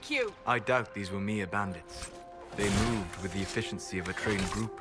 take you? I doubt these were mere bandits. They moved with the efficiency of a trained group.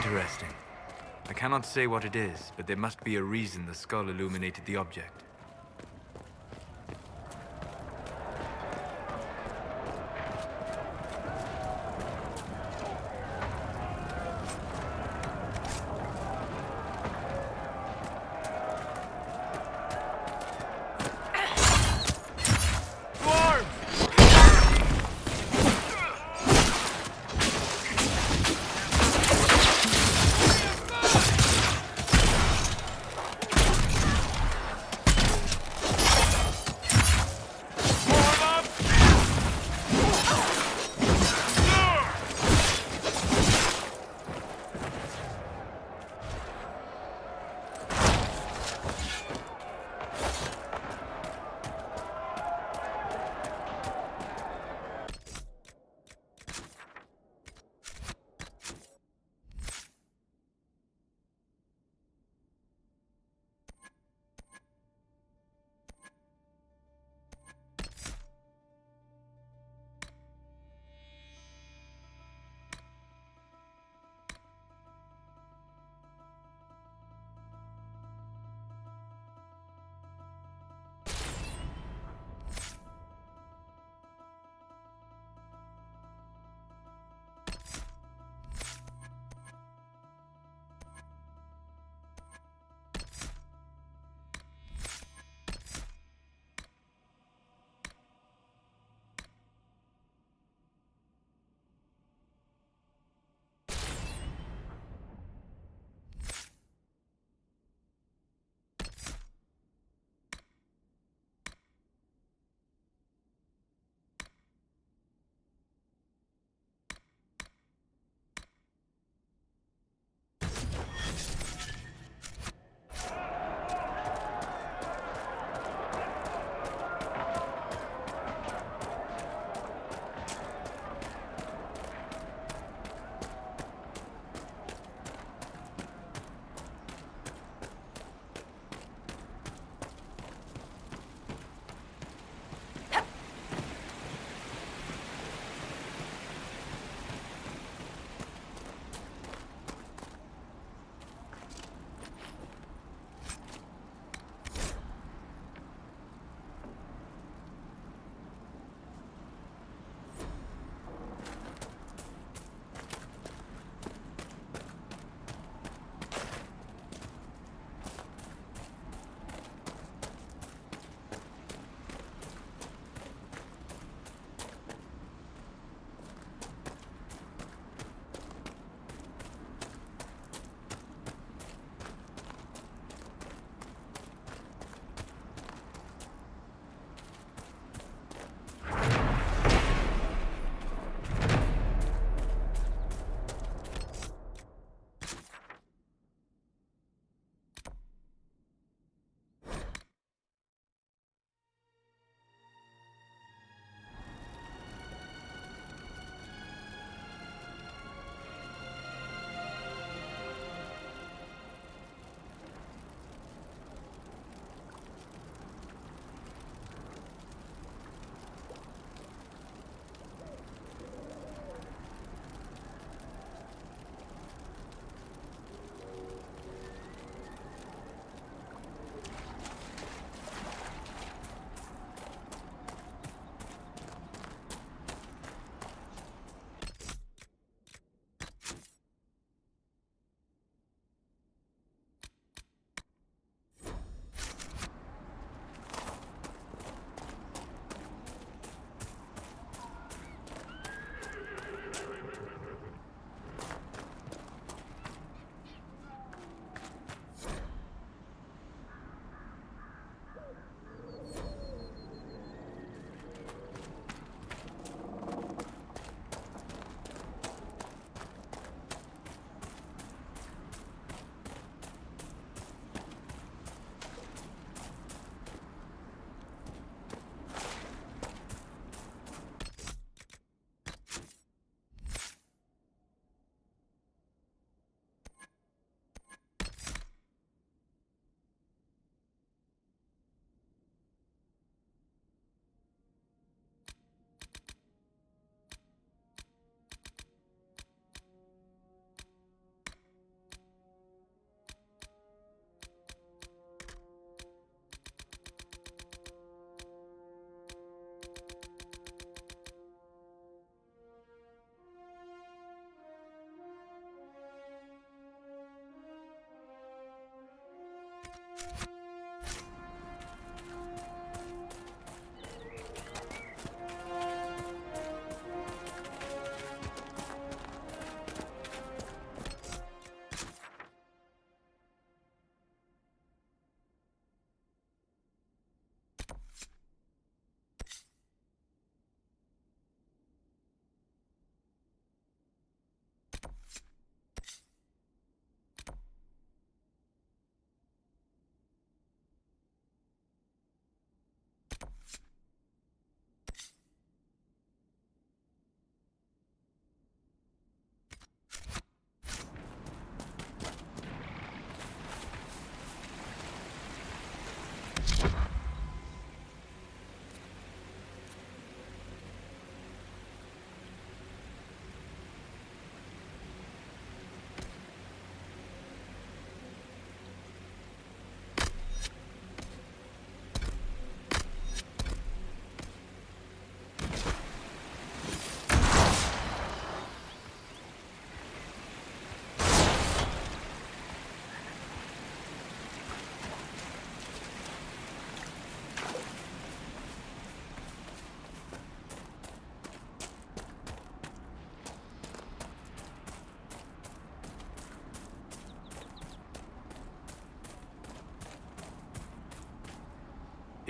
Interesting. I cannot say what it is, but there must be a reason the skull illuminated the object.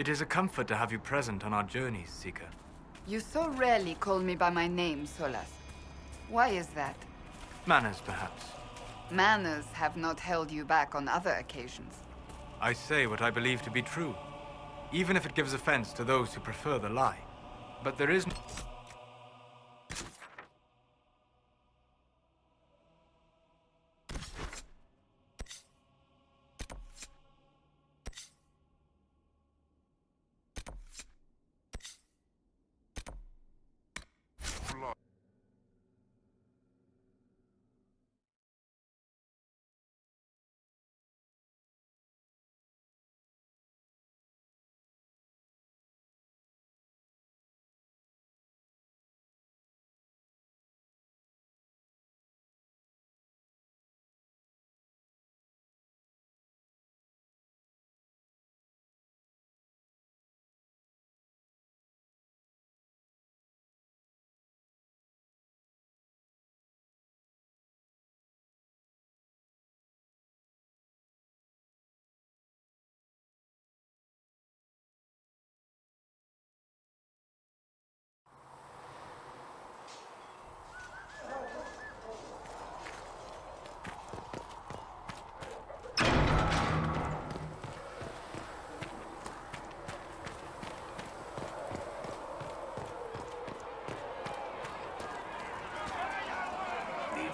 It is a comfort to have you present on our journeys, Seeker. You so rarely call me by my name, Solas. Why is that? Manners, perhaps. Manners have not held you back on other occasions. I say what I believe to be true, even if it gives offense to those who prefer the lie. But there is...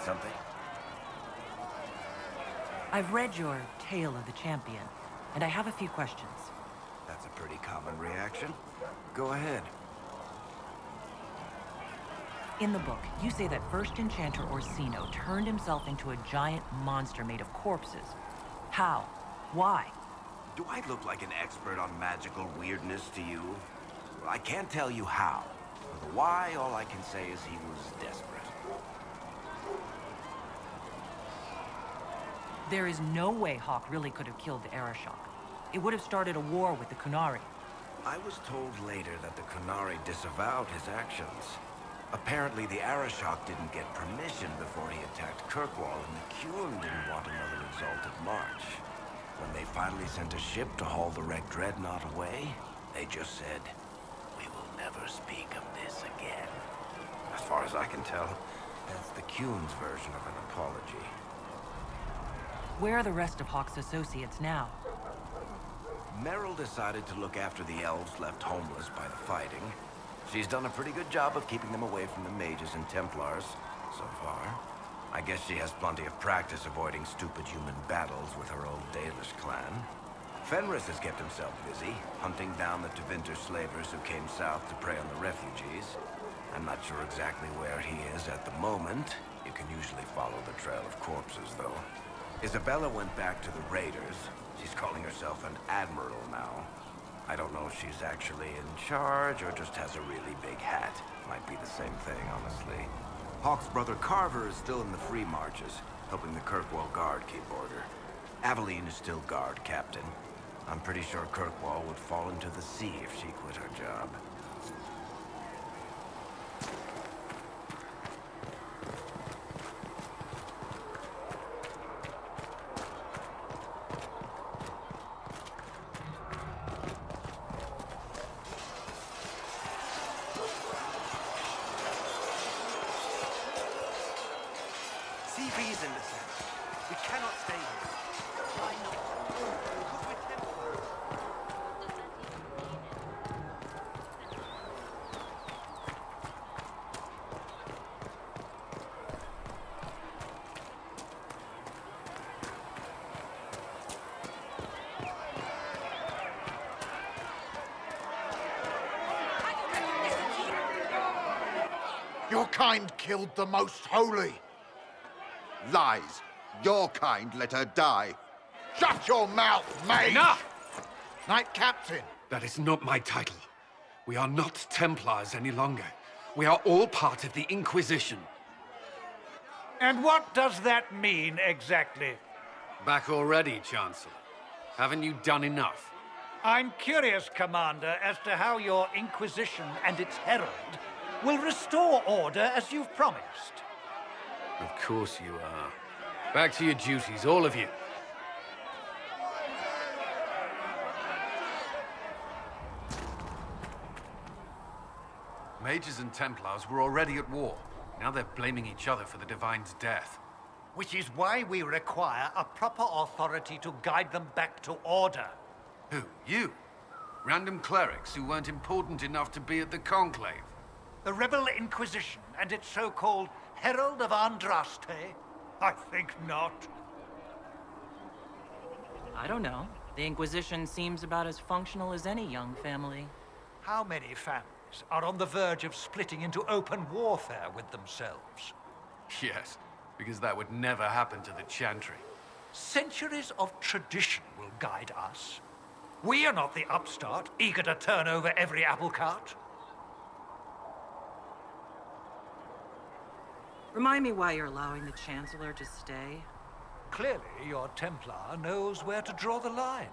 Something? I've read your Tale of the Champion, and I have a few questions. That's a pretty common reaction. Go ahead. In the book, you say that First Enchanter Orsino turned himself into a giant monster made of corpses. How? Why? Do I look like an expert on magical weirdness to you? Well, I can't tell you how. For the why, all I can say is he was desperate. There is no way Hawk really could have killed the Arashok. It would have started a war with the Kunari. I was told later that the Kunari disavowed his actions. Apparently, the Arashok didn't get permission before he attacked Kirkwall, and the Qun didn't want another exalted march. When they finally sent a ship to haul the wrecked dreadnought away, they just said, "We will never speak of this again." As far as I can tell, that's the Qun's version of an apology. Where are the rest of Hawk's associates now? Merrill decided to look after the elves left homeless by the fighting. She's done a pretty good job of keeping them away from the mages and Templars, so far. I guess she has plenty of practice avoiding stupid human battles with her old Dalish clan. Fenris has kept himself busy, hunting down the Tevinter slavers who came south to prey on the refugees. I'm not sure exactly where he is at the moment. You can usually follow the trail of corpses, though. Isabella went back to the Raiders. She's calling herself an admiral now. I don't know if she's actually in charge or just has a really big hat. Might be the same thing, honestly. Hawk's brother Carver is still in the Free Marches, helping the Kirkwall Guard keep order. Aveline is still guard captain. I'm pretty sure Kirkwall would fall into the sea if she quit her job. CB's in the center. We cannot stay here. Why not? Because we're Templars. Your kind killed the most holy. Lies. Your kind let her die. Shut your mouth, mate! Enough! Knight Captain. That is not my title. We are not Templars any longer. We are all part of the Inquisition. And what does that mean, exactly? Back already, Chancellor. Haven't you done enough? I'm curious, Commander, as to how your Inquisition and its herald will restore order as you've promised. Of course you are. Back to your duties, all of you. Mages and Templars were already at war. Now they're blaming each other for the Divine's death. Which is why we require a proper authority to guide them back to order. Who? You? Random clerics who weren't important enough to be at the Conclave? The Rebel Inquisition and its so-called Herald of Andraste? I think not. I don't know. The Inquisition seems about as functional as any young family. How many families are on the verge of splitting into open warfare with themselves? Yes, because that would never happen to the Chantry. Centuries of tradition will guide us. We are not the upstart, eager to turn over every apple cart. Remind me why you're allowing the Chancellor to stay. Clearly, your Templar knows where to draw the line.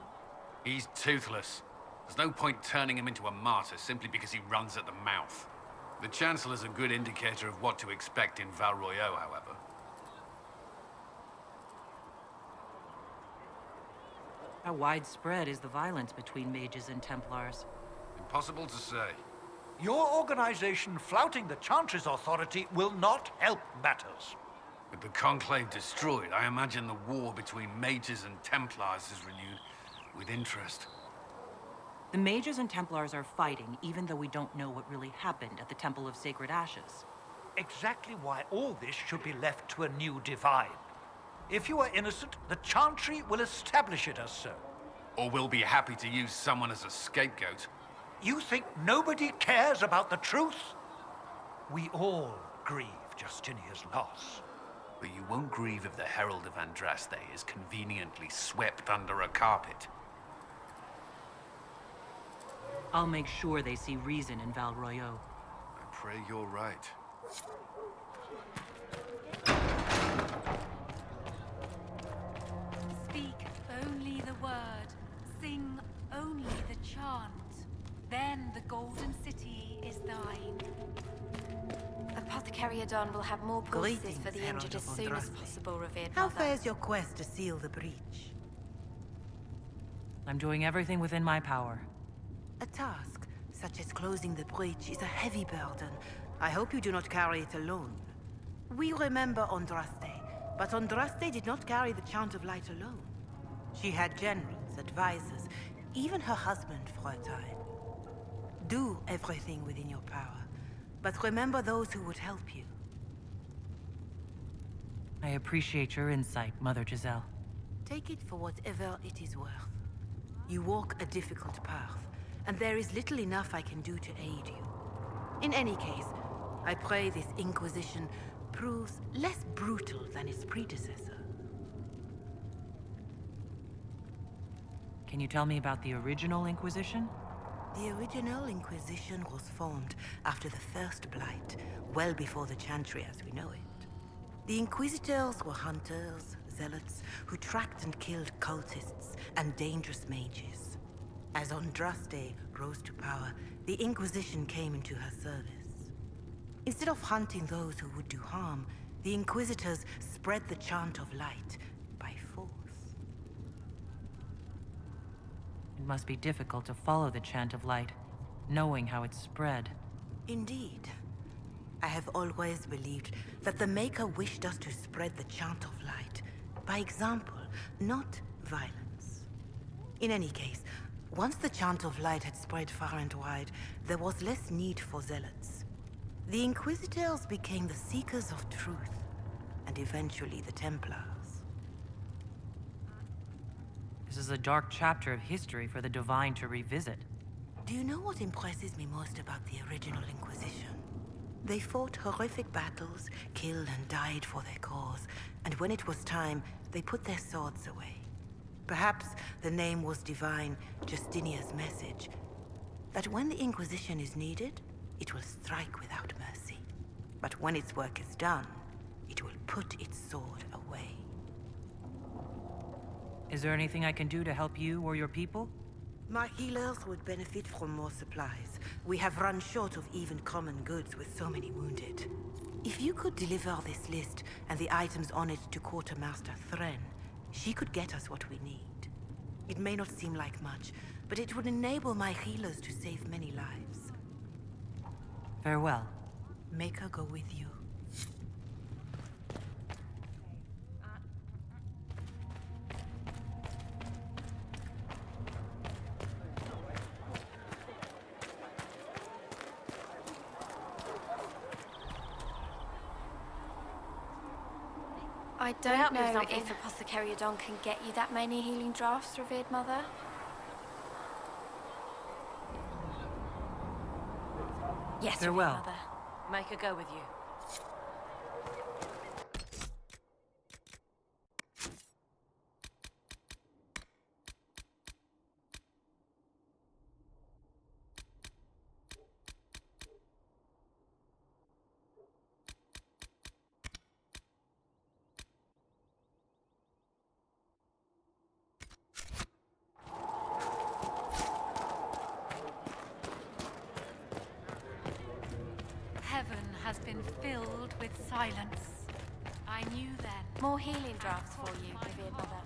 He's toothless. There's no point turning him into a martyr simply because he runs at the mouth. The Chancellor's a good indicator of what to expect in Val Royeaux, however. How widespread is the violence between mages and Templars? Impossible to say. Your organization flouting the Chantry's authority will not help matters. With the Conclave destroyed, I imagine the war between mages and Templars is renewed with interest. The mages and Templars are fighting, even though we don't know what really happened at the Temple of Sacred Ashes. Exactly why all this should be left to a new divine. If you are innocent, the Chantry will establish it as so. Or we'll be happy to use someone as a scapegoat. You think nobody cares about the truth? We all grieve Justinia's loss. But you won't grieve if the Herald of Andraste is conveniently swept under a carpet. I'll make sure they see reason in Val Royeaux. I pray you're right. Speak only the word, sing only the chant. Then the Golden City is thine. Apothecary Adon will have more pulses Greetings, for the Herald injured as of soon as Andraste. possible, revered How mother. fares your quest to seal the breach? I'm doing everything within my power. A task, such as closing the breach, is a heavy burden. I hope you do not carry it alone. We remember Andraste, but Andraste did not carry the Chant of Light alone. She had generals, advisors, even her husband for a time. Do everything within your power, but remember those who would help you. I appreciate your insight, Mother Giselle. Take it for whatever it is worth. You walk a difficult path, and there is little enough I can do to aid you. In any case, I pray this Inquisition proves less brutal than its predecessor. Can you tell me about the original Inquisition? The original Inquisition was formed after the First Blight, well before the Chantry as we know it. The Inquisitors were hunters, zealots, who tracked and killed cultists and dangerous mages. As Andraste rose to power, the Inquisition came into her service. Instead of hunting those who would do harm, the Inquisitors spread the Chant of Light by force. It must be difficult to follow the Chant of Light, knowing how it's spread. Indeed. I have always believed that the Maker wished us to spread the Chant of Light by example, not violence. In any case, once the Chant of Light had spread far and wide, there was less need for zealots. The Inquisitors became the seekers of truth, and eventually the Templars. This is a dark chapter of history for the Divine to revisit. Do you know what impresses me most about the original Inquisition? They fought horrific battles, killed and died for their cause, and when it was time, they put their swords away. Perhaps the name was divine, Justinia's message, that when the Inquisition is needed, it will strike without mercy. But when its work is done, it will put its sword away. Is there anything I can do to help you or your people? My healers would benefit from more supplies. We have run short of even common goods with so many wounded. If you could deliver this list and the items on it to Quartermaster Thren, she could get us what we need. It may not seem like much, but it would enable my healers to save many lives. Farewell. Make her go with you. I don't know if Apothecary Adon can get you that many healing drafts, revered mother. Yes, Farewell. revered mother. Make her go with you. Heaven has been filled with silence. I knew then. More healing drafts for you, revered mother.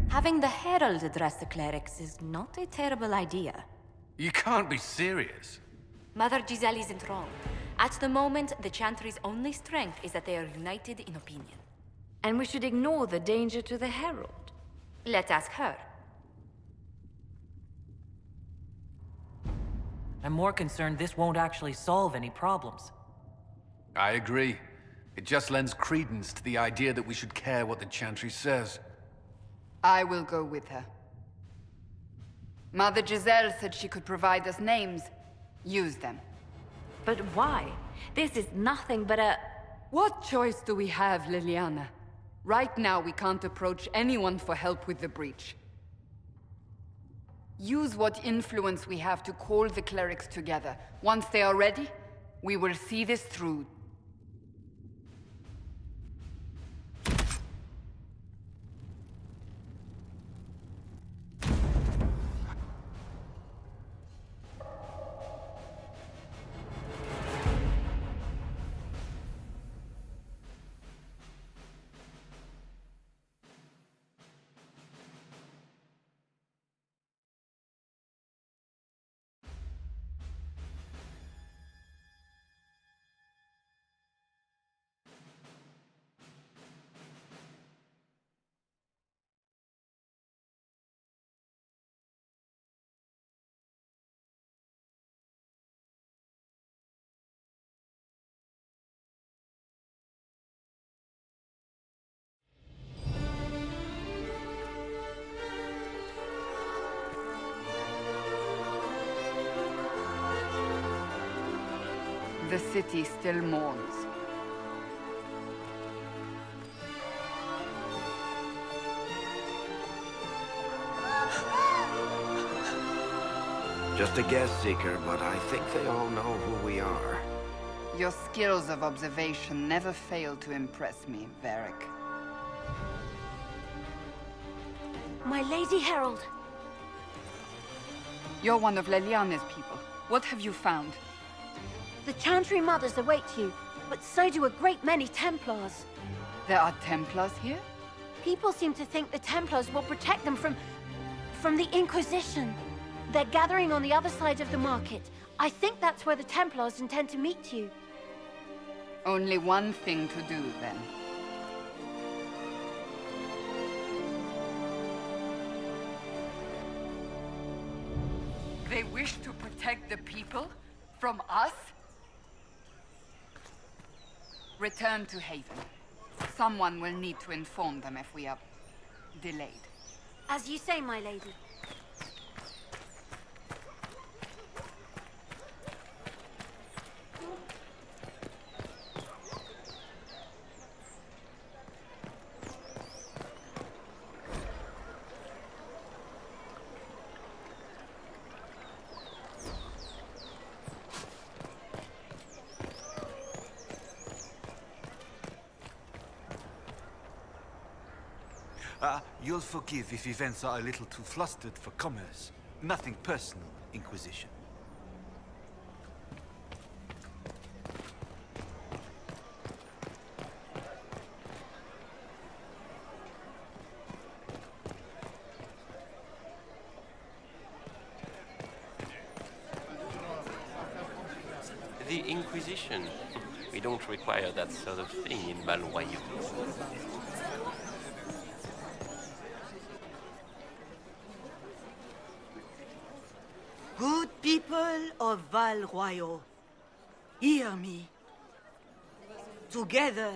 Having the Herald address the clerics is not a terrible idea. You can't be serious. Mother Giselle isn't wrong. At the moment, the Chantry's only strength is that they are united in opinion. And we should ignore the danger to the Herald. Let's ask her. I'm more concerned this won't actually solve any problems. I agree. It just lends credence to the idea that we should care what the Chantry says. I will go with her. Mother Giselle said she could provide us names. Use them. But why? This is nothing but a... What choice do we have, Liliana? Right now, we can't approach anyone for help with the breach. Use what influence we have to call the clerics together. Once they are ready, we will see this through. The city still mourns. Just a guess, Seeker, but I think they all know who we are. Your skills of observation never fail to impress me, Varric. My Lady Herald! You're one of Leliana's people. What have you found? The Chantry Mothers await you, but so do a great many Templars. There are Templars here? People seem to think the Templars will protect them from the Inquisition. They're gathering on the other side of the market. I think that's where the Templars intend to meet you. Only one thing to do, then. They wish to protect the people? From us? Return to Haven. Someone will need to inform them if we are delayed. As you say, my lady. You'll forgive if events are a little too flustered for commerce. Nothing personal, Inquisition. The Inquisition. We don't require that sort of thing in Val Royeaux. Good people of Val Royeaux, hear me. Together,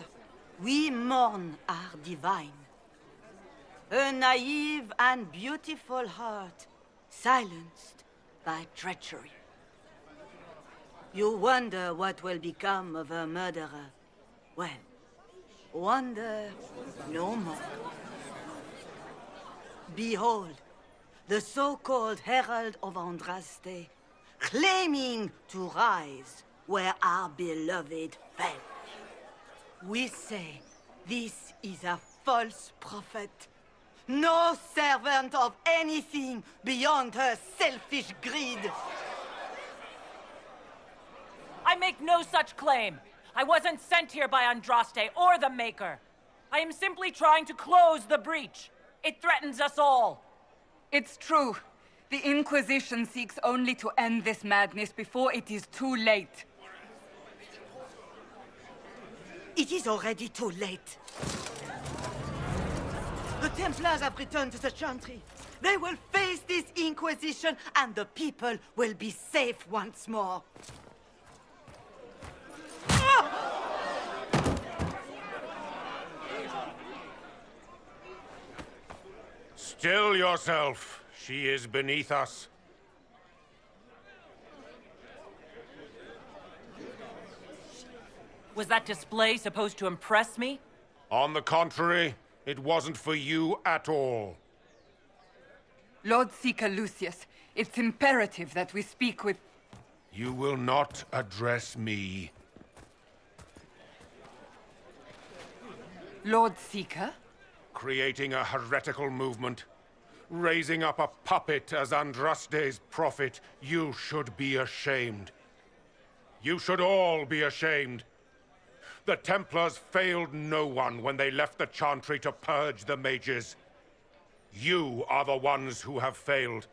we mourn our divine. A naive and beautiful heart, silenced by treachery. You wonder what will become of a murderer. Well, wonder no more. Behold, the so-called Herald of Andraste, claiming to rise where our beloved fell. We say this is a false prophet, no servant of anything beyond her selfish greed. I make no such claim. I wasn't sent here by Andraste or the Maker. I am simply trying to close the breach. It threatens us all. It's true. The Inquisition seeks only to end this madness before it is too late. It is already too late. The Templars have returned to the Chantry. They will face this Inquisition, and the people will be safe once more. Still yourself. She is beneath us. Was that display supposed to impress me? On the contrary, it wasn't for you at all. Lord Seeker Lucius, it's imperative that we speak with... You will not address me. Lord Seeker? Creating a heretical movement. Raising up a puppet as Andraste's prophet. You should be ashamed. You should all be ashamed. The Templars failed no one when they left the Chantry to purge the mages. You are the ones who have failed.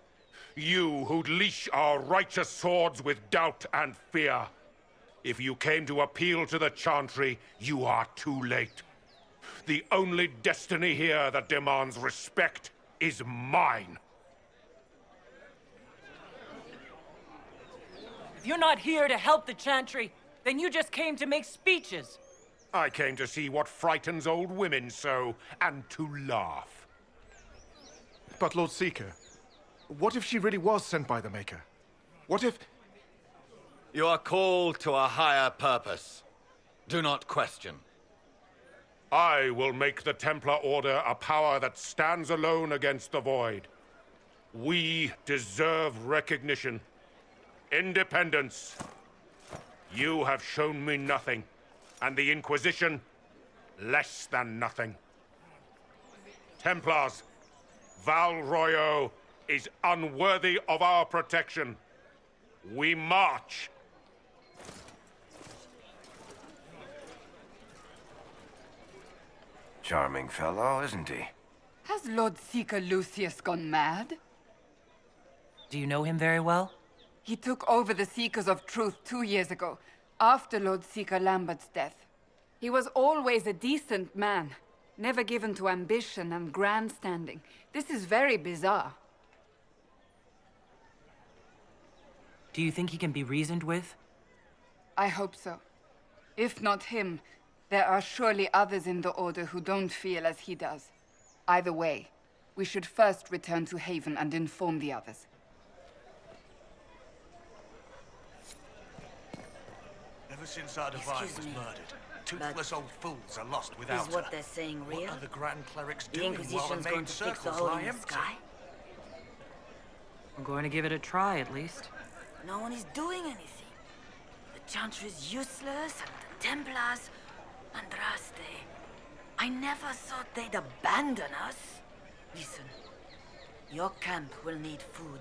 You who'd leash our righteous swords with doubt and fear. If you came to appeal to the Chantry, you are too late. The only destiny here that demands respect is mine. If you're not here to help the Chantry, then you just came to make speeches. I came to see what frightens old women so, and to laugh. But Lord Seeker, what if she really was sent by the Maker? What if... You are called to a higher purpose. Do not question. I will make the Templar Order a power that stands alone against the Void. We deserve recognition. Independence. You have shown me nothing, and the Inquisition, less than nothing. Templars, Val Royeaux is unworthy of our protection. We march. Charming fellow, isn't he? Has Lord Seeker Lucius gone mad? Do you know him very well? He took over the Seekers of Truth 2 years ago, after Lord Seeker Lambert's death. He was always a decent man, never given to ambition and grandstanding. This is very bizarre. Do you think he can be reasoned with? I hope so. If not him, There are surely others in the Order who don't feel as he does. Either way, we should first return to Haven and inform the others. Ever since our divine was murdered, toothless old fools are lost without Is what her. they're saying real? What are the Grand Clerics The doing while the Inquisition's going main to fix the circles hole lie in the empty? sky? I'm going to give it a try, at least. No one is doing anything. The Chantry is useless, and the Templars... Andraste. I never thought they'd abandon us. Listen, your camp will need food.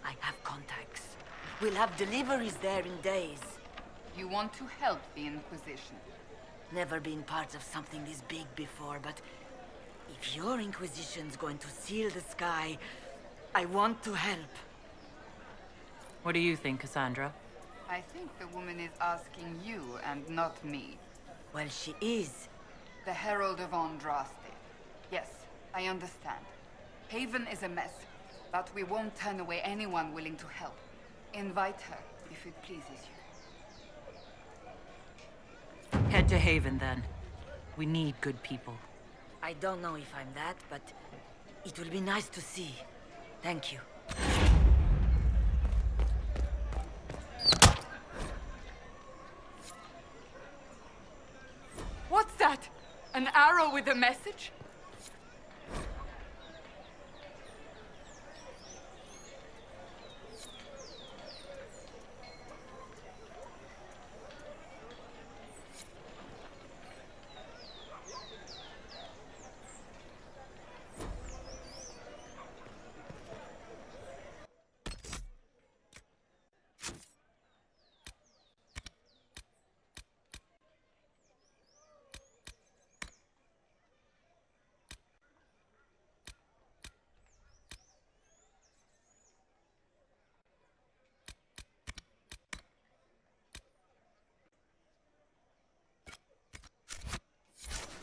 I have contacts. We'll have deliveries there in days. You want to help the Inquisition? Never been part of something this big before, but if your Inquisition's going to seal the sky, I want to help. What do you think, Cassandra? I think the woman is asking you and not me. Well, she is. The Herald of Andraste. Yes, I understand. Haven is a mess, but we won't turn away anyone willing to help. Invite her, if it pleases you. Head to Haven, then. We need good people. I don't know if I'm that, but it will be nice to see. Thank you. What's that? An arrow with a message?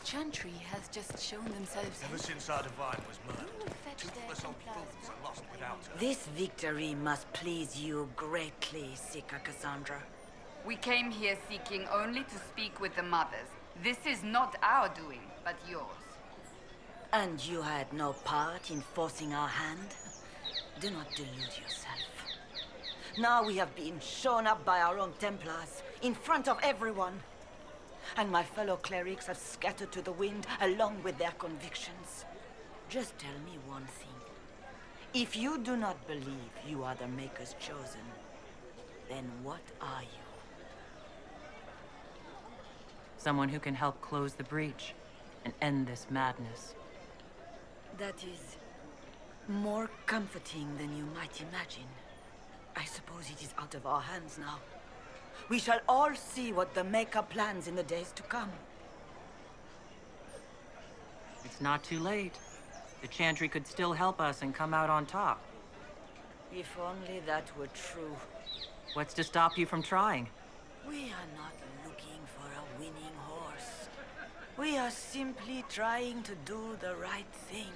Chantry has just shown themselves. Ever since our divine was murdered, toothless old fools are lost without her. This victory must please you greatly, Sika Cassandra. We came here seeking only to speak with the mothers. This is not our doing, but yours. And you had no part in forcing our hand? Do not delude yourself. Now we have been shown up by our own Templars, in front of everyone. And my fellow clerics have scattered to the wind along with their convictions. Just tell me one thing. If you do not believe you are the Maker's chosen, then what are you? Someone who can help close the breach and end this madness. That is more comforting than you might imagine. I suppose it is out of our hands now. We shall all see what the Maker plans in the days to come. It's not too late. The Chantry could still help us and come out on top. If only that were true. What's to stop you from trying? We are not looking for a winning horse. We are simply trying to do the right thing.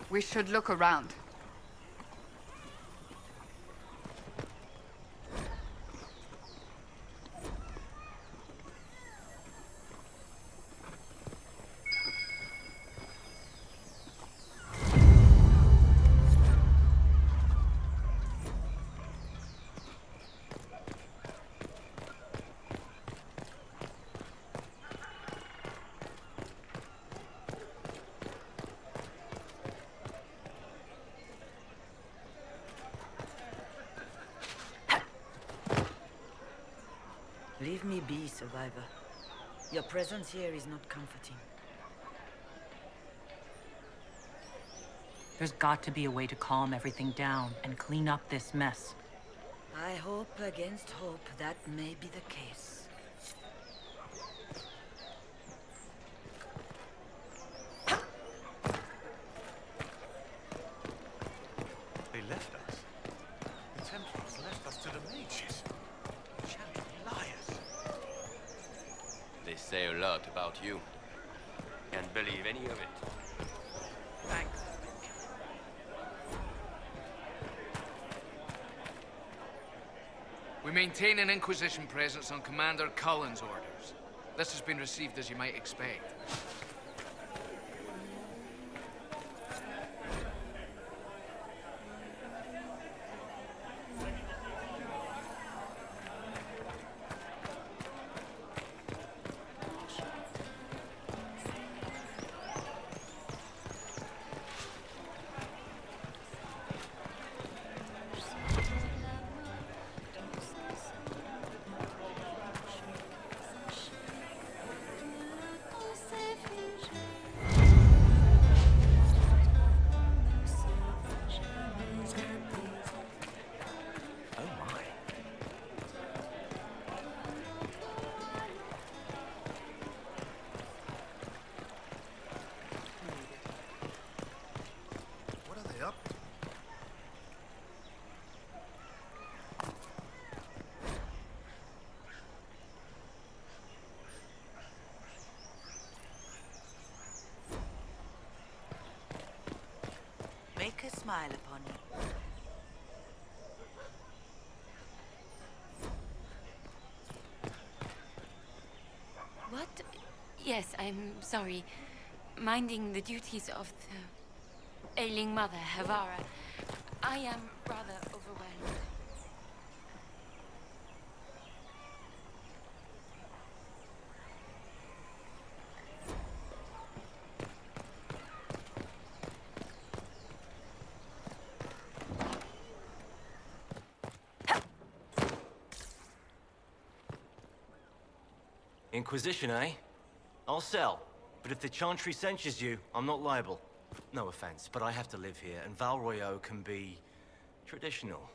We should look around. Leave me be, survivor. Your presence here is not comforting. There's got to be a way to calm everything down and clean up this mess. I hope against hope that may be the case. They left us. The Templars left us to the mages. Chantry liars. They say a lot about you. Can't believe any of it. Thanks. We maintain an Inquisition presence on Commander Cullen's orders. This has been received as you might expect. Make a smile upon you. What? Yes, I'm sorry. Minding the duties of the ailing mother, Havara. I am rather overwhelmed. Inquisition, eh? I'll sell. But if the Chantry censures you, I'm not liable. No offense, but I have to live here, and Val Royeaux can be traditional.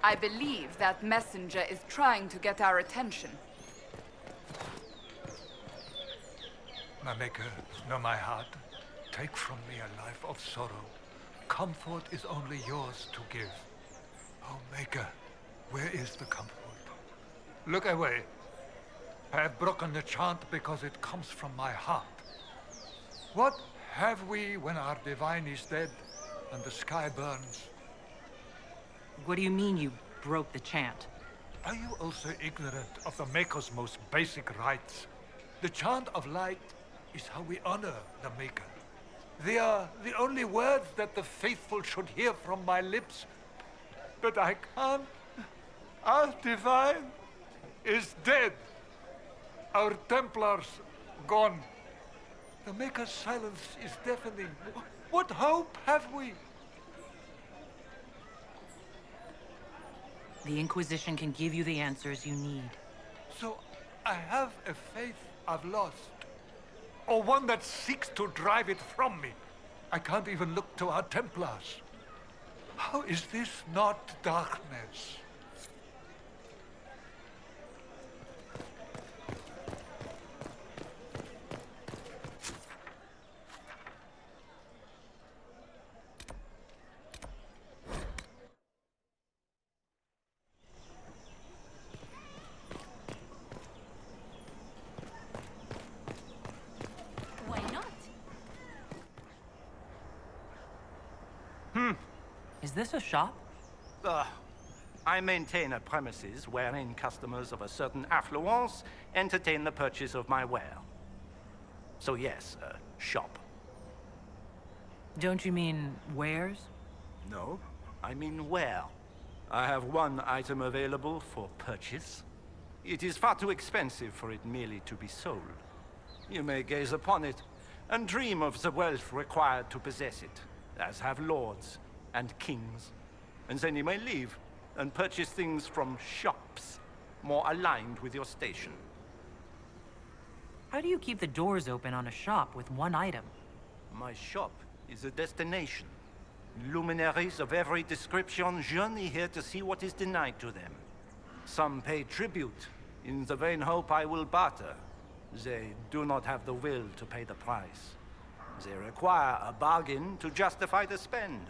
I believe that messenger is trying to get our attention. My maker, know my heart. Take from me a life of sorrow. Comfort is only yours to give. Oh, maker, where is the comfort? Look away. I have broken the chant because it comes from my heart. What have we when our divine is dead and the sky burns? What do you mean you broke the chant? Are you also ignorant of the Maker's most basic rites? The chant of light is how we honor the Maker. They are the only words that the faithful should hear from my lips. But I can't. Our divine is dead. Our Templars gone. The Maker's silence is deafening. What hope have we? The Inquisition can give you the answers you need. So I have a faith I've lost. Or one that seeks to drive it from me. I can't even look to our Templars. How is this not darkness? Why not? Is this a shop? I maintain a premises wherein customers of a certain affluence entertain the purchase of my ware. So yes, a shop. Don't you mean wares? No, I mean ware. I have one item available for purchase. It is far too expensive for it merely to be sold. You may gaze upon it and dream of the wealth required to possess it, as have lords and kings. And then you may leave and purchase things from shops more aligned with your station. How do you keep the doors open on a shop with one item? My shop is a destination. Luminaries of every description journey here to see what is denied to them. Some pay tribute in the vain hope I will barter. They do not have the will to pay the price. They require a bargain to justify the spend,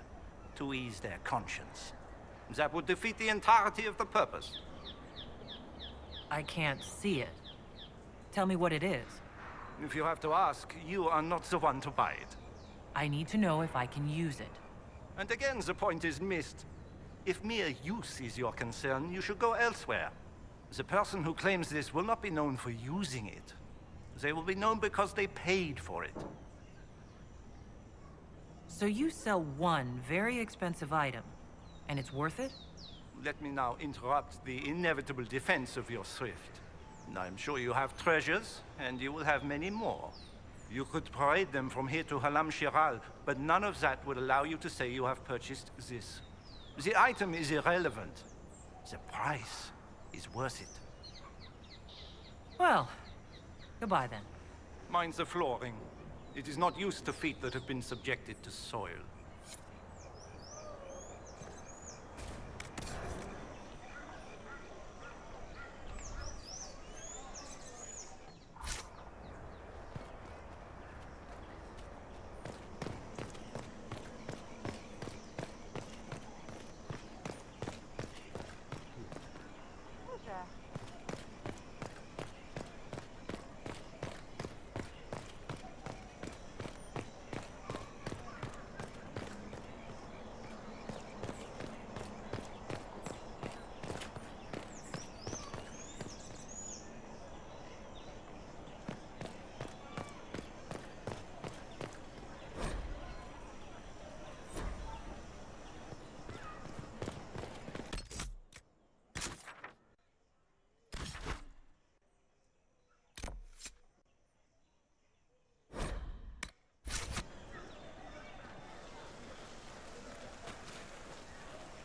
to ease their conscience. That would defeat the entirety of the purpose. I can't see it. Tell me what it is. If you have to ask, you are not the one to buy it. I need to know if I can use it. And again, the point is missed. If mere use is your concern, you should go elsewhere. The person who claims this will not be known for using it. They will be known because they paid for it. So you sell one very expensive item, and it's worth it? Let me now interrupt the inevitable defense of your thrift. I'm sure you have treasures, and you will have many more. You could parade them from here to Halam Shiral, but none of that would allow you to say you have purchased this. The item is irrelevant. The price is worth it. Well, goodbye then. Mind the flooring. It is not used to feet that have been subjected to soil.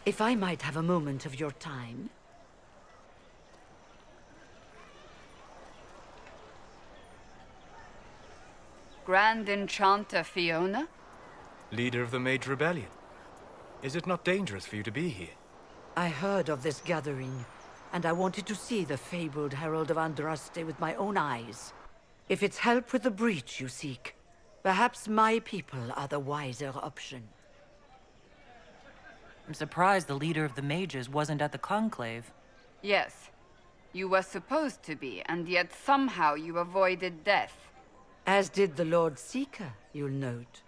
If I might have a moment of your time. Grand Enchanter Fiona? Leader of the Mage Rebellion. Is it not dangerous for you to be here? I heard of this gathering, and I wanted to see the fabled Herald of Andraste with my own eyes. If it's help with the breach you seek, perhaps my people are the wiser option. I'm surprised the leader of the mages wasn't at the conclave. Yes. You were supposed to be, and yet somehow you avoided death. As did the Lord Seeker, you'll note.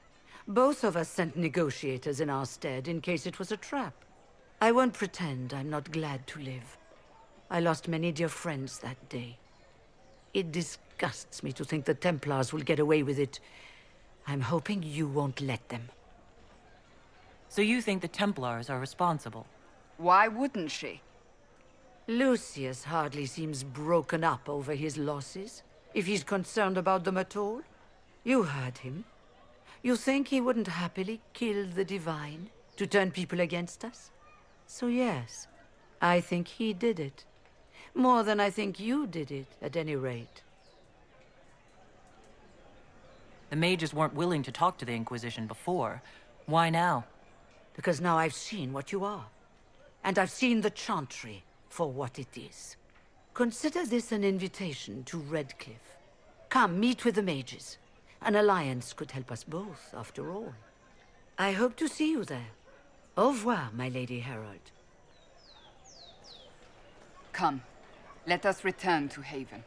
Both of us sent negotiators in our stead in case it was a trap. I won't pretend I'm not glad to live. I lost many dear friends that day. It disgusts me to think the Templars will get away with it. I'm hoping you won't let them. So you think the Templars are responsible? Why wouldn't she? Lucius hardly seems broken up over his losses, if he's concerned about them at all. You heard him. You think he wouldn't happily kill the Divine to turn people against us? So yes, I think he did it. More than I think you did it, at any rate. The mages weren't willing to talk to the Inquisition before. Why now? Because now I've seen what you are. And I've seen the Chantry for what it is. Consider this an invitation to Redcliffe. Come, meet with the mages. An alliance could help us both, after all. I hope to see you there. Au revoir, my Lady Herald. Come, let us return to Haven.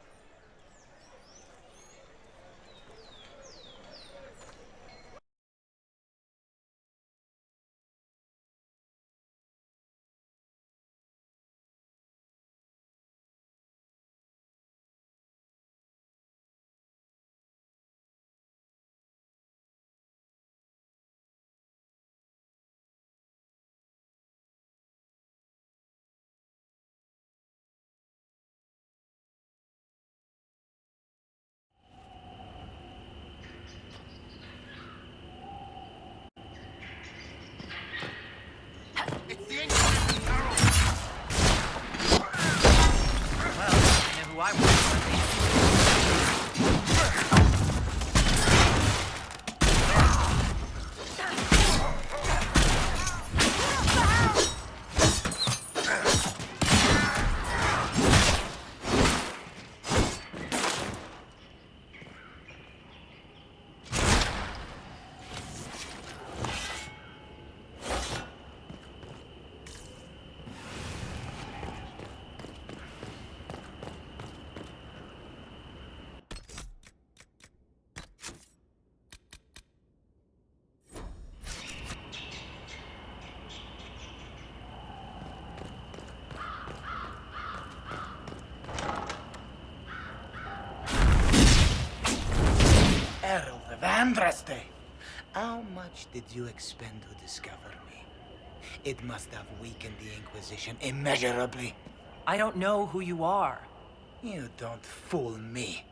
Herald of Andraste! How much did you expend to discover me? It must have weakened the Inquisition immeasurably. I don't know who you are. You don't fool me.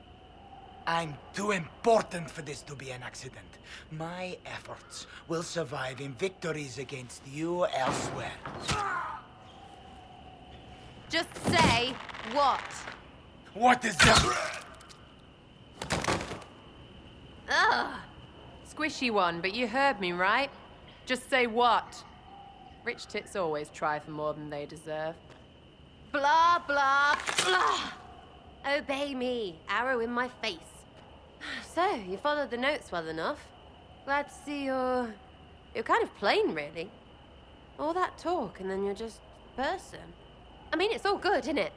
I'm too important for this to be an accident. My efforts will survive in victories against you elsewhere. Just say what? What is that? Ugh. Squishy one, but you heard me, right? Just say what? Rich tits always try for more than they deserve. Blah, blah, blah. Obey me. Arrow in my face. So, you followed the notes well enough. Glad to see you're kind of plain, really. All that talk, and then you're just a person. I mean, it's all good, isn't it?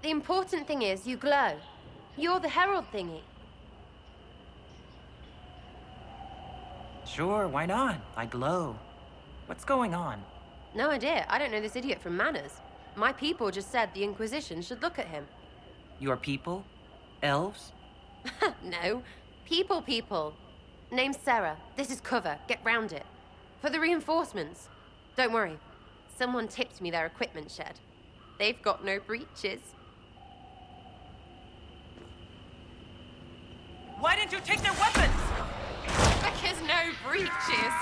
The important thing is you glow. You're the herald thingy. Sure, why not? I glow. What's going on? No idea. I don't know this idiot from Manners. My people just said the Inquisition should look at him. Your people? Elves? No. People. Name's Sarah. This is cover. Get round it. For the reinforcements. Don't worry. Someone tipped me their equipment shed. They've got no breaches. Why didn't you take their weapons? Because no breaches.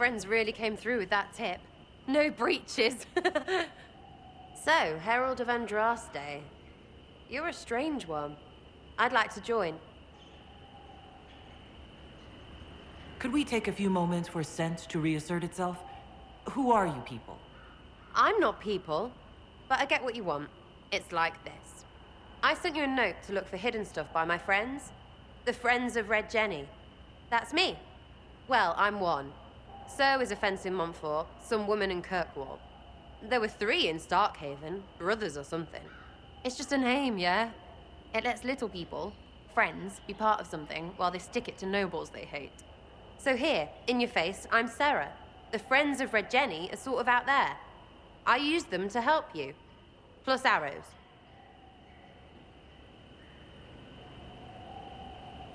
friends really came through with that tip. No breaches. So, Herald of Andraste. You're a strange one. I'd like to join. Could we take a few moments for sense to reassert itself? Who are you people? I'm not people, but I get what you want. It's like this. I sent you a note to look for hidden stuff by my friends. The Friends of Red Jenny. That's me. Well, I'm one. So is a fence in Montfort, some woman in Kirkwall. There were 3 in Starkhaven, brothers or something. It's just a name, yeah? It lets little people, friends, be part of something while they stick it to nobles they hate. So here, in your face, I'm Sarah. The Friends of Red Jenny are sort of out there. I used them to help you. Plus arrows.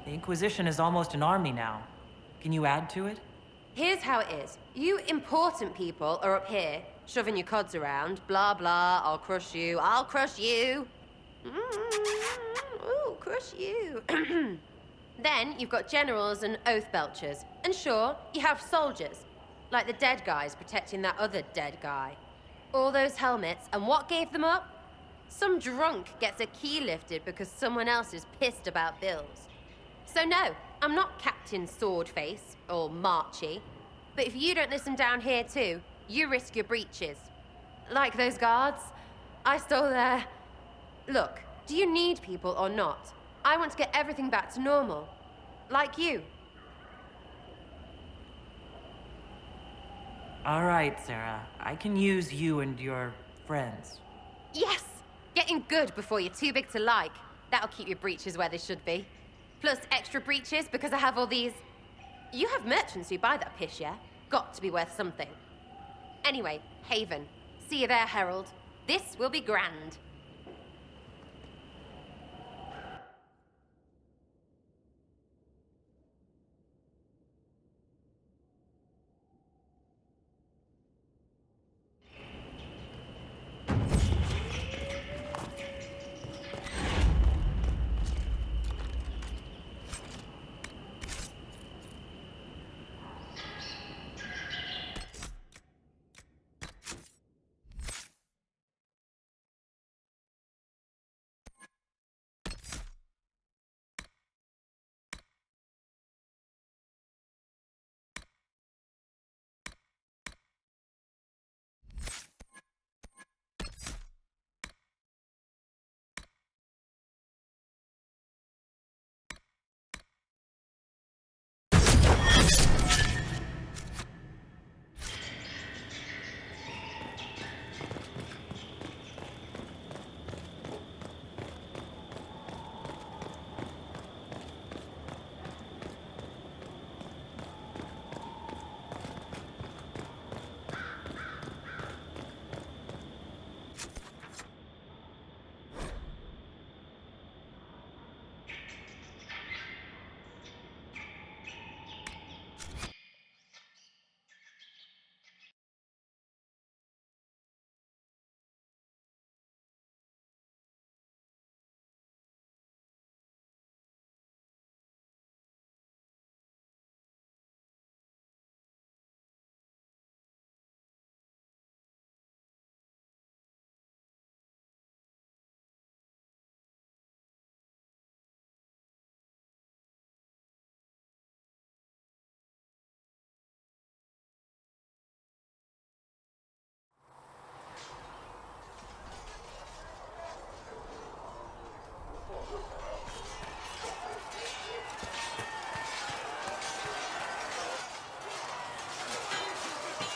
The Inquisition is almost an army now. Can you add to it? Here's how it is. You important people are up here, shoving your cods around. Blah, blah, I'll crush you, I'll crush you. Ooh, crush you. Then you've got generals and oath belchers. And sure, you have soldiers. Like the dead guys protecting that other dead guy. All those helmets, and what gave them up? Some drunk gets a key lifted because someone else is pissed about bills. So no, I'm not Captain Swordface, or Marchy. But if you don't listen down here too, you risk your breeches. Like those guards, I stole their... Look, do you need people or not? I want to get everything back to normal. Like you. All right, Sarah. I can use you and your friends. Yes! Getting good before you're too big to like. That'll keep your breeches where they should be. Plus extra breeches because I have all these... You have merchants who buy that piss, yeah? Got to be worth something. Anyway, Haven. See you there, Herald. This will be grand.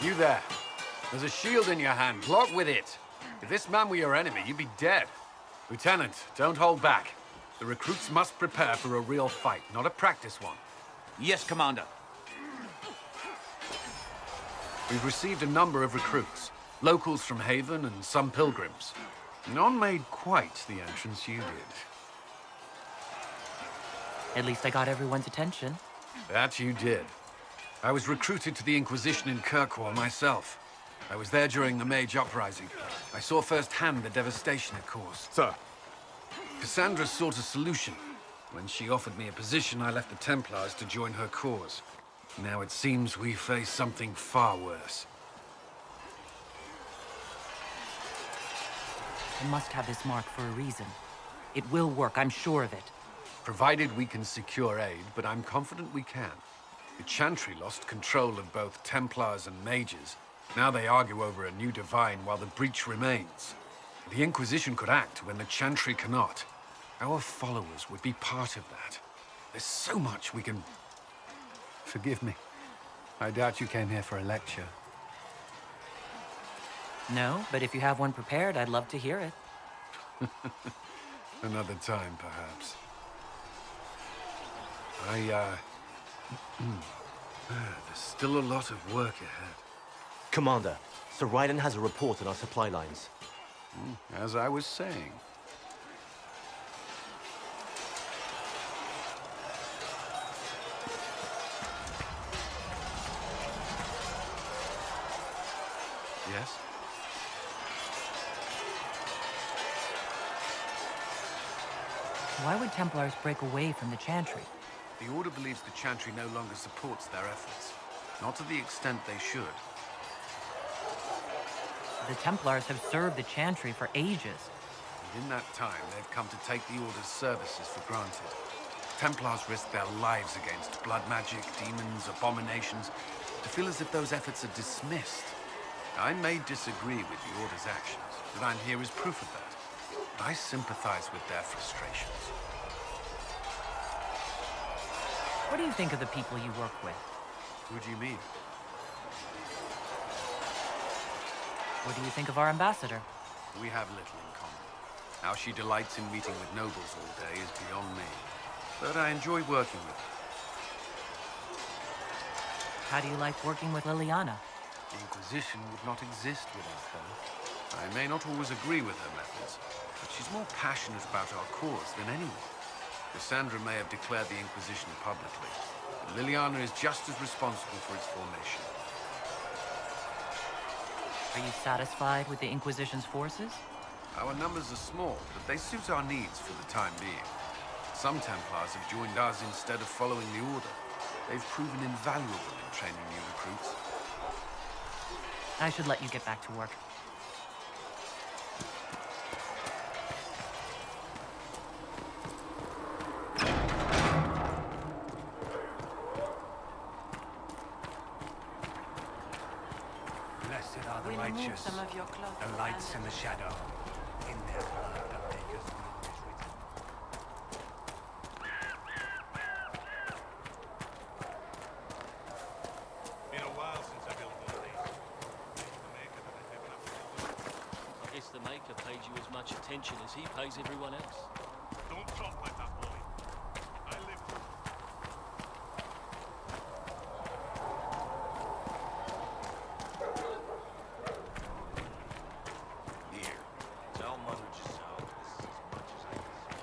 You there. There's a shield in your hand. Block with it. If this man were your enemy, you'd be dead. Lieutenant, don't hold back. The recruits must prepare for a real fight, not a practice one. Yes, Commander. We've received a number of recruits. Locals from Haven and some pilgrims. None made quite the entrance you did. At least I got everyone's attention. That you did. I was recruited to the Inquisition in Kirkwall myself. I was there during the Mage Uprising. I saw firsthand the devastation it caused. Sir. Cassandra sought a solution. When she offered me a position, I left the Templars to join her cause. Now it seems we face something far worse. I must have this mark for a reason. It will work, I'm sure of it. Provided we can secure aid, but I'm confident we can. The Chantry lost control of both Templars and Mages. Now they argue over a new divine while the breach remains. The Inquisition could act when the Chantry cannot. Our followers would be part of that. There's so much we can... Forgive me. I doubt you came here for a lecture. No, but if you have one prepared, I'd love to hear it. Another time, perhaps. There's still a lot of work ahead. Commander, Sir Ryden has a report on our supply lines. As I was saying. Yes? Why would Templars break away from the Chantry? The Order believes the Chantry no longer supports their efforts. Not to the extent they should. The Templars have served the Chantry for ages. And in that time, they've come to take the Order's services for granted. Templars risk their lives against blood magic, demons, abominations, to feel as if those efforts are dismissed. I may disagree with the Order's actions, but I'm here as proof of that. I sympathize with their frustrations. What do you think of the people you work with? Who do you mean? What do you think of our ambassador? We have little in common. How she delights in meeting with nobles all day is beyond me. But I enjoy working with her. How do you like working with Liliana? The Inquisition would not exist without her. I may not always agree with her methods, but she's more passionate about our cause than anyone. Cassandra may have declared the Inquisition publicly, but Liliana is just as responsible for its formation. Are you satisfied with the Inquisition's forces? Our numbers are small, but they suit our needs for the time being. Some Templars have joined us instead of following the Order. They've proven invaluable in training new recruits. I should let you get back to work. Blessed are the righteous, the lights in the shadow, in their blood the Maker's will is written. Been a while since I built one of these. The Maker that I've given up to. I guess the Maker pays you as much attention as he pays everyone else. Don't talk like that, boy. I live. Here, tell Mother Giselle this is as much as I can say.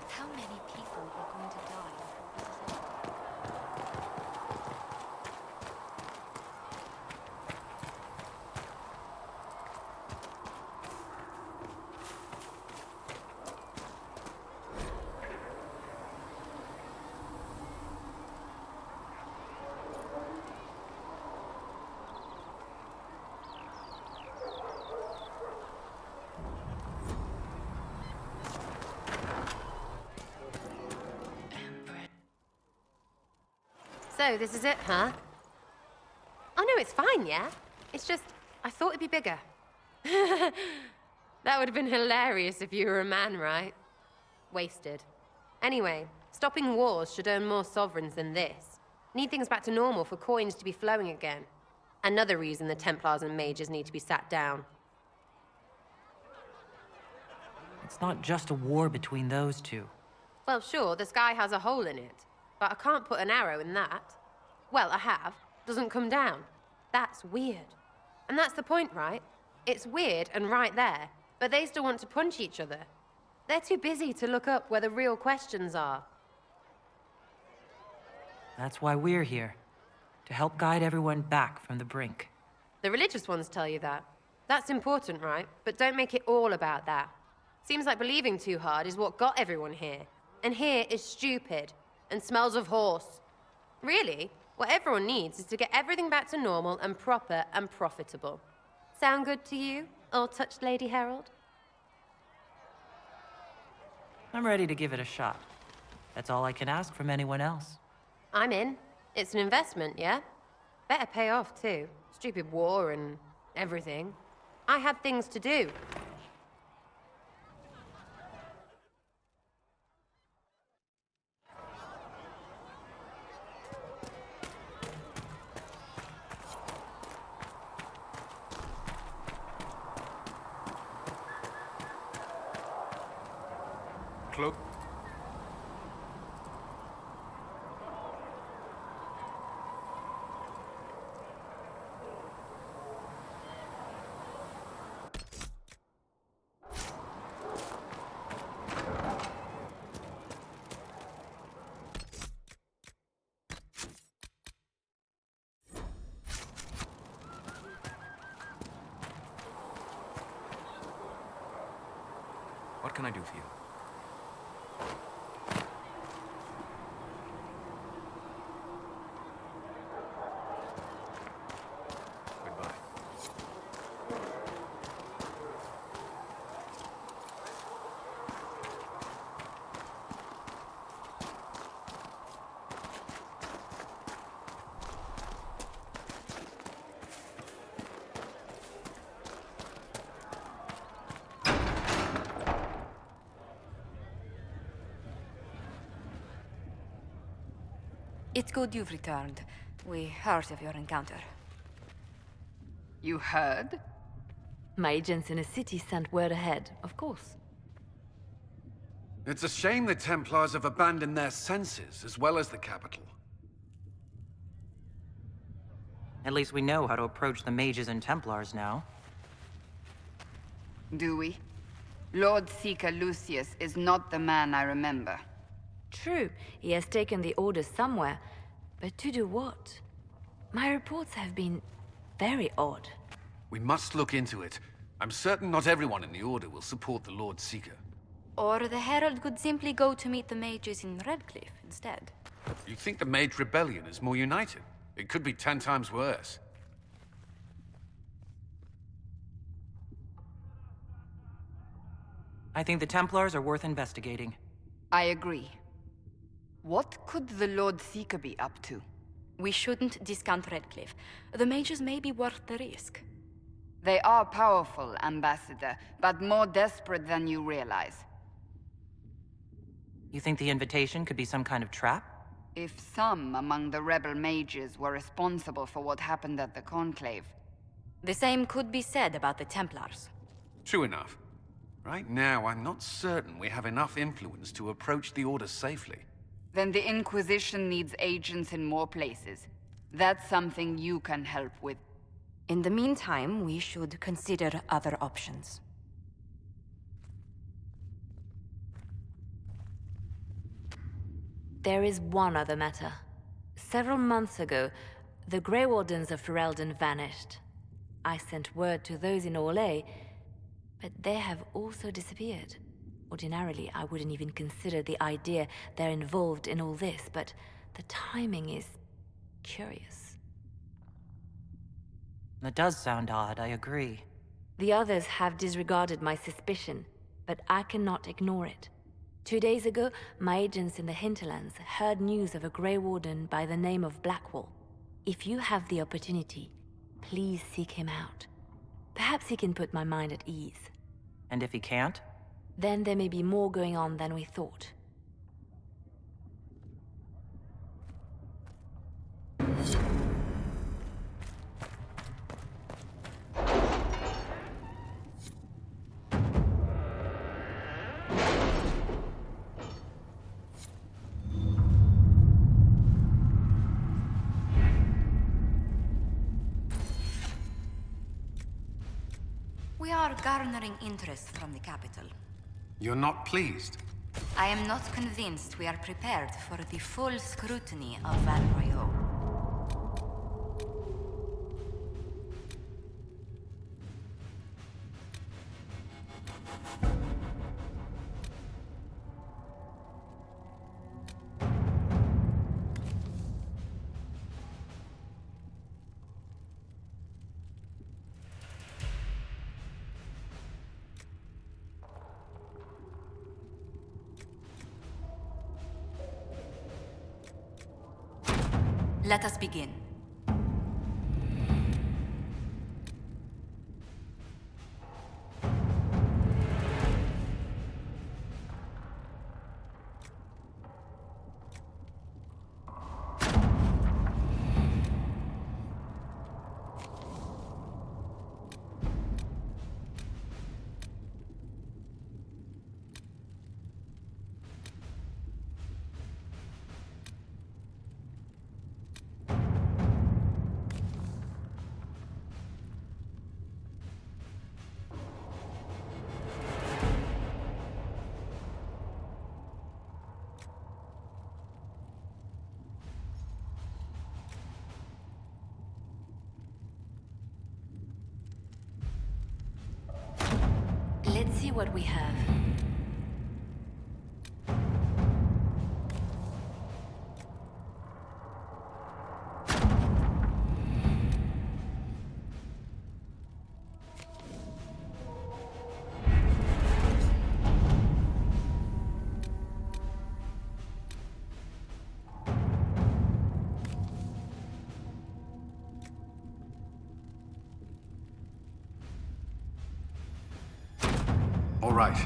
How many people are going to die? So, this is it, huh? Oh, no, it's fine, yeah? It's just, I thought it'd be bigger. That would have been hilarious if you were a man, right? Wasted. Anyway, stopping wars should earn more sovereigns than this. Need things back to normal for coins to be flowing again. Another reason the Templars and Mages need to be sat down. It's not just a war between those two. Well, sure, the sky has a hole in it. But I can't put an arrow in that. Well, I have. Doesn't come down. That's weird. And that's the point, right? It's weird and right there, but they still want to punch each other. They're too busy to look up where the real questions are. That's why we're here. To help guide everyone back from the brink. The religious ones tell you that. That's important, right? But don't make it all about that. Seems like believing too hard is what got everyone here. And here is stupid and smells of horse. Really, what everyone needs is to get everything back to normal and proper and profitable. Sound good to you, old-touched Lady Herald? I'm ready to give it a shot. That's all I can ask from anyone else. I'm in. It's an investment, yeah? Better pay off, too. Stupid war and everything. I had things to do. Cloak. What can I do for you? It's good you've returned. We heard of your encounter. You heard? My agents in the city sent word ahead, of course. It's a shame the Templars have abandoned their senses, as well as the capital. At least we know how to approach the mages and Templars now. Do we? Lord Seeker Lucius is not the man I remember. True, he has taken the orders somewhere, but to do what? My reports have been very odd. We must look into it. I'm certain not everyone in the Order will support the Lord Seeker. Or the Herald could simply go to meet the mages in Redcliffe instead. You think the Mage Rebellion is more united? It could be 10 times worse. I think the Templars are worth investigating. I agree. What could the Lord Seeker be up to? We shouldn't discount Redcliffe. The mages may be worth the risk. They are powerful, Ambassador, but more desperate than you realize. You think the invitation could be some kind of trap? If some among the rebel mages were responsible for what happened at the Conclave. The same could be said about the Templars. True enough. Right now, I'm not certain we have enough influence to approach the Order safely. Then the Inquisition needs agents in more places. That's something you can help with. In the meantime, we should consider other options. There is one other matter. Several months ago, the Grey Wardens of Ferelden vanished. I sent word to those in Orlais, but they have also disappeared. Ordinarily, I wouldn't even consider the idea they're involved in all this, but the timing is curious. That does sound odd, I agree. The others have disregarded my suspicion, but I cannot ignore it. 2 days ago, my agents in the hinterlands heard news of a Grey Warden by the name of Blackwall. If you have the opportunity, please seek him out. Perhaps he can put my mind at ease. And if he can't? Then there may be more going on than we thought. We are garnering interest from the capital. You're not pleased? I am not convinced we are prepared for the full scrutiny of Val Royeaux. Let us begin. Let's see what we have. All right.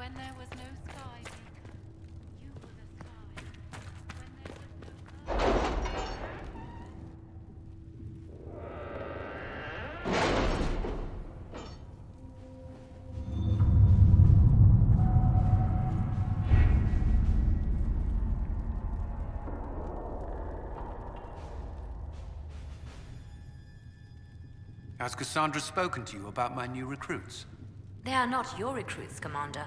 When there was no sky, Baker, you were the sky. When there was no Has Cassandra spoken to you about my new recruits? They are not your recruits, Commander.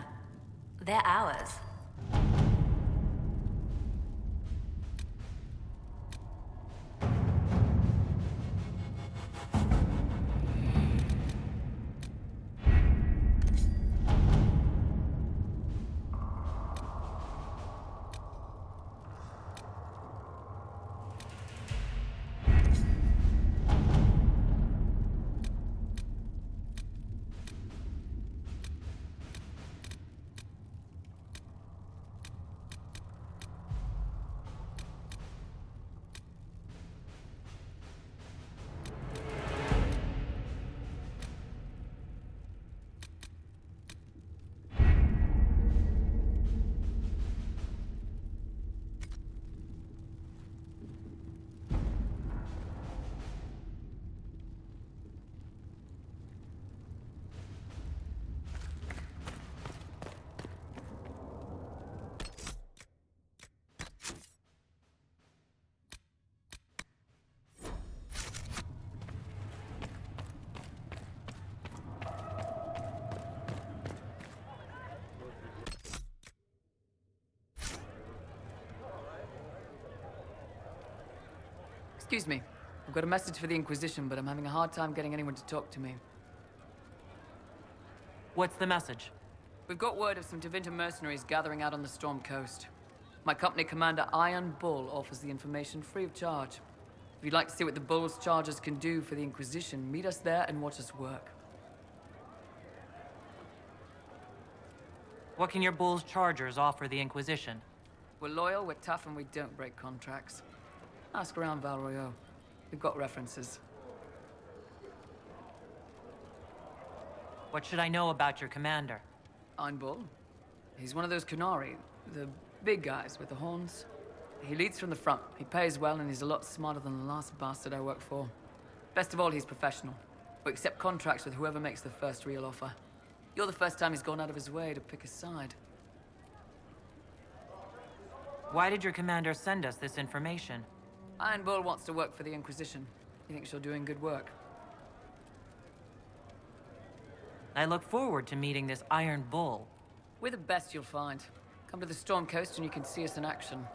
They're ours. Excuse me. I've got a message for the Inquisition, but I'm having a hard time getting anyone to talk to me. What's the message? We've got word of some Tevinter mercenaries gathering out on the Storm Coast. My company commander, Iron Bull, offers the information free of charge. If you'd like to see what the Bull's chargers can do for the Inquisition, meet us there and watch us work. What can your Bull's chargers offer the Inquisition? We're loyal, we're tough, and we don't break contracts. Ask around Val Royeaux. We've got references. What should I know about your commander? Iron Bull. He's one of those Kunari, the big guys with the horns. He leads from the front. He pays well, and he's a lot smarter than the last bastard I worked for. Best of all, he's professional. We accept contracts with whoever makes the first real offer. You're the first time he's gone out of his way to pick a side. Why did your commander send us this information? Iron Bull wants to work for the Inquisition. He thinks you're doing good work. I look forward to meeting this Iron Bull. We're the best you'll find. Come to the Storm Coast and you can see us in action.